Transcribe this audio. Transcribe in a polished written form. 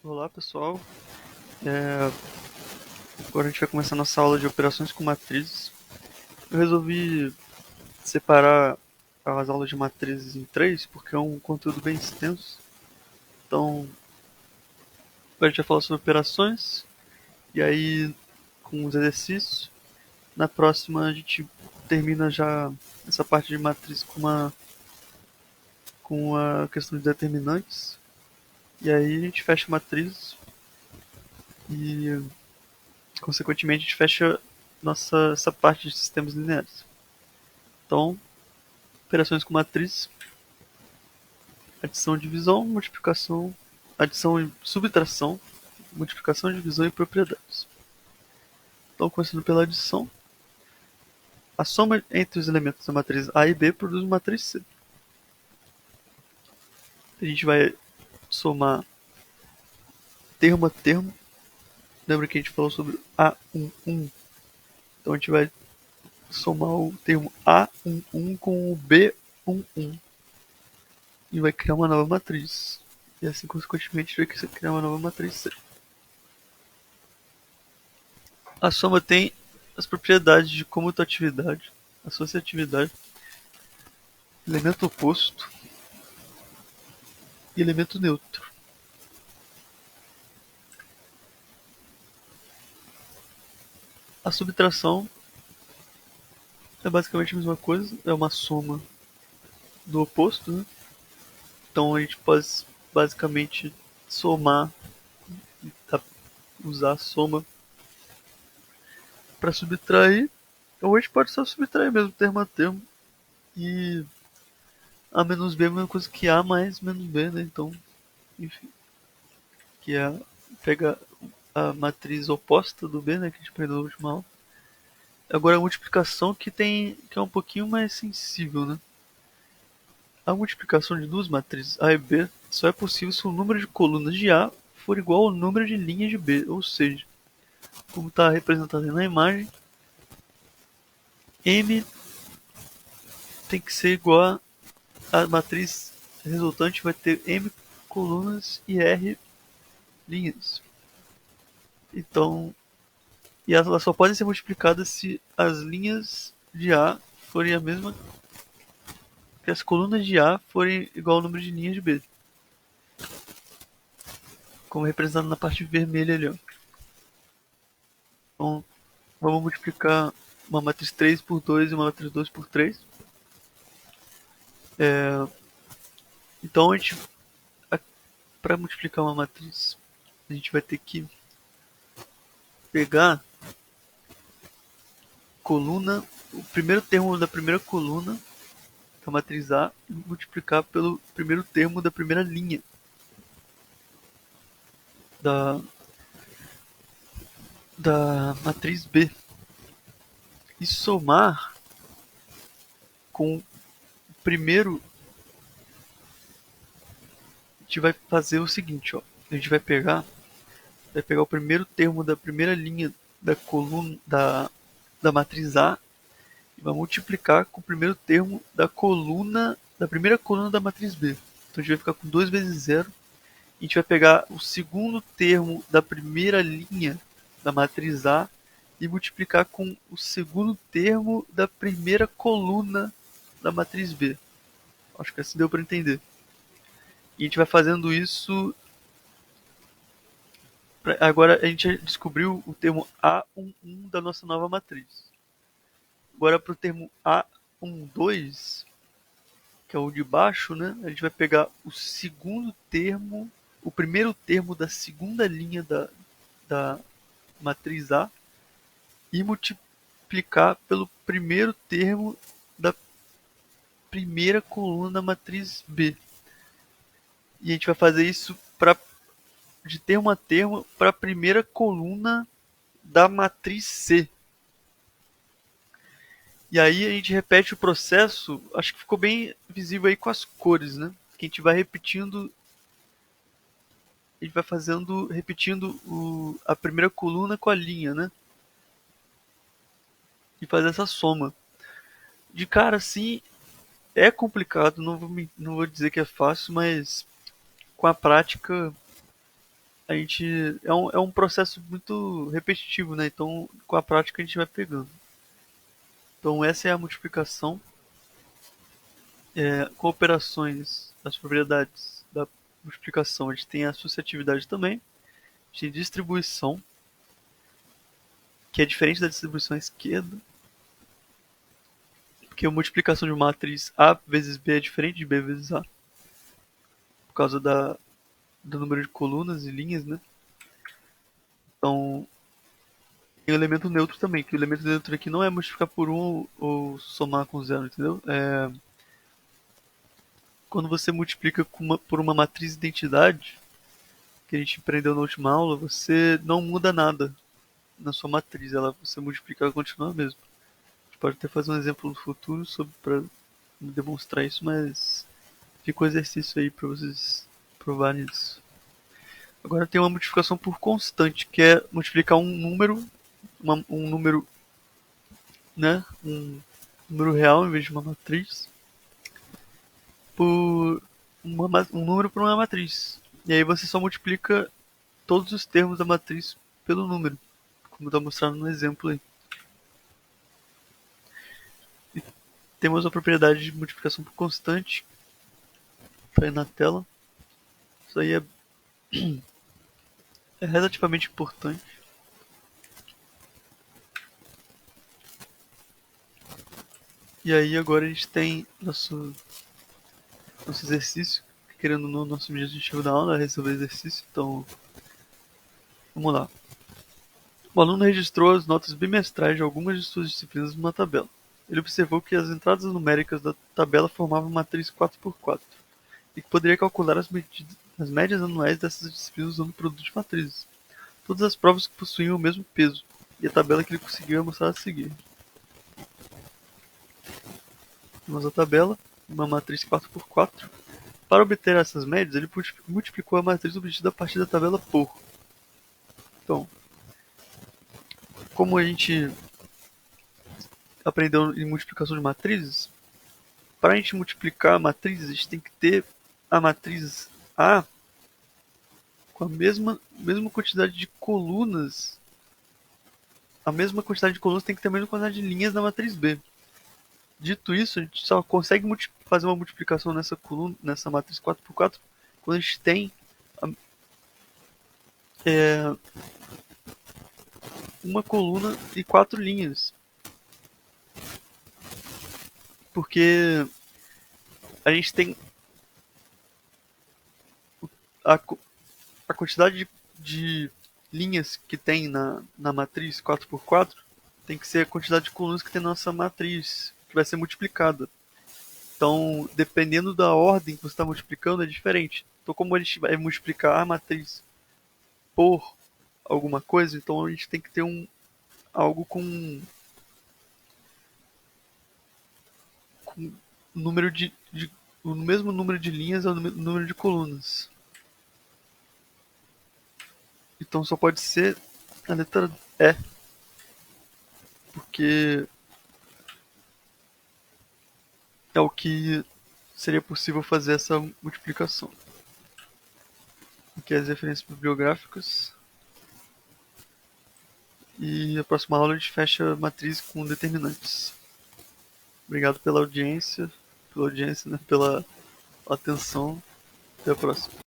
Olá pessoal, É, agora a gente vai começar nossa aula de operações com matrizes. Eu resolvi separar as aulas de matrizes em três porque é um conteúdo bem extenso. Então, a gente vai falar sobre operações e aí com os exercícios. Na próxima a gente termina já essa parte de matriz com a questão de determinantes. E aí a gente fecha matrizes e consequentemente a gente fecha essa parte de sistemas lineares. Então, operações com matriz, adição, divisão, multiplicação, adição e subtração, multiplicação, divisão e propriedades. Então, começando pela adição, a soma entre os elementos da matriz A e B produz uma matriz C. A gente vai somar termo a termo. Lembra que a gente falou sobre A11? Então, a gente vai somar o termo A11 com o B11 e vai criar uma nova matriz. E assim, consequentemente, vai criar uma nova matriz C. A soma tem as propriedades de comutatividade, associatividade, elemento oposto e elemento neutro. A subtração é basicamente a mesma coisa, é uma soma do oposto, né? Então a gente pode basicamente somar, usar a soma para subtrair, ou a gente pode só subtrair mesmo termo a termo. E A menos B é a mesma coisa que A mais menos B, né? Então, enfim, que é pega a matriz oposta do B, né? Que a gente aprendeu na última aula. Agora a multiplicação que é um pouquinho mais sensível, né? A multiplicação de duas matrizes A e B só é possível se o número de colunas de A for igual ao número de linhas de B, ou seja, como está representado na imagem, M tem que ser igual a matriz resultante vai ter M colunas e R linhas. Então, e elas só podem ser multiplicadas se as linhas de A forem a mesma que as colunas de A forem igual ao número de linhas de B, como representado na parte vermelha ali, ó. Então, vamos multiplicar uma matriz 3 por 2 e uma matriz 2 por 3. É, então, para multiplicar uma matriz, a gente vai ter que pegar coluna, o primeiro termo da primeira coluna da matriz A e multiplicar pelo primeiro termo da primeira linha da, da matriz B. E somar com o primeiro, a gente vai fazer o seguinte, ó. A gente vai pegar o primeiro termo da primeira linha da coluna da matriz A e vai multiplicar com o primeiro termo da primeira coluna da matriz B. Então a gente vai ficar com 2 vezes zero. A gente vai pegar o segundo termo da primeira linha da matriz A e multiplicar com o segundo termo da primeira coluna da matriz B. Acho que assim deu para entender. E a gente vai fazendo isso. Agora a gente descobriu o termo A11 da nossa nova matriz. Agora para o termo A12, que é o de baixo, né? A gente vai pegar o segundo termo, o primeiro termo da segunda linha da matriz A e multiplicar pelo primeiro termo da primeira coluna da matriz B. E a gente vai fazer isso de termo a termo para a primeira coluna da matriz C. E aí a gente repete o processo, acho que ficou bem visível aí com as cores, né? Que a gente vai repetindo, a gente vai fazendo, repetindo a primeira coluna com a linha, né? E fazer essa soma. De cara, assim, é complicado, não vou dizer que é fácil, mas com a prática a gente é um processo muito repetitivo, né? Então, com a prática a gente vai pegando. Então, essa é a multiplicação. Com operações, as propriedades da multiplicação, a gente tem a associatividade também, a gente tem distribuição, que é diferente da distribuição à esquerda, porque a multiplicação de uma matriz A vezes B é diferente de B vezes A, por causa do número de colunas e linhas, né? Então, tem o elemento neutro também, que o elemento neutro aqui não é multiplicar por um ou somar com zero, entendeu? Quando você multiplica por uma matriz identidade, que a gente aprendeu na última aula, você não muda nada na sua matriz, você multiplica, ela continua a mesma. A gente pode até fazer um exemplo no futuro para demonstrar isso, mas fica o exercício aí para vocês provarem isso. Agora tem uma multiplicação por constante, que é multiplicar um número, um número, né, um número real em vez de uma matriz, por um número por uma matriz. E aí você só multiplica todos os termos da matriz pelo número, como está mostrado no exemplo aí. E temos a propriedade de multiplicação por constante, está aí na tela. Isso aí é relativamente importante. E aí agora a gente tem nosso exercício, querendo ou não, nosso objetivo da aula é resolver exercício, então vamos lá. O aluno registrou as notas bimestrais de algumas de suas disciplinas numa tabela. Ele observou que as entradas numéricas da tabela formavam uma matriz 4x4 e que poderia calcular as médias anuais dessas disciplinas usando o produto de matrizes. Todas as provas que possuíam o mesmo peso, e a tabela que ele conseguiu é mostrada a seguir. Temos a tabela, uma matriz 4x4. Para obter essas médias, ele multiplicou a matriz obtida a partir da tabela por. Então, como a gente aprendeu em multiplicação de matrizes, para a gente multiplicar matrizes, a gente tem que ter a matriz A com a mesma quantidade de colunas. A mesma quantidade de colunas tem que ter a mesma quantidade de linhas da matriz B. Dito isso, a gente só consegue fazer uma multiplicação nessa matriz 4x4 quando a gente tem é, uma coluna e 4 linhas. Porque a gente tem a, a quantidade de linhas que tem na matriz 4x4 tem que ser a quantidade de colunas que tem na nossa matriz, que vai ser multiplicada. Então, dependendo da ordem que você está multiplicando, é diferente. Então, como a gente vai multiplicar a matriz por alguma coisa, então a gente tem que ter algo com número o mesmo número de linhas ou o número de colunas. Então só pode ser a letra E, porque é o que seria possível fazer essa multiplicação. Aqui as referências bibliográficas. E a próxima aula a gente fecha a matriz com determinantes. Obrigado pela audiência, né, pela atenção. Até a próxima.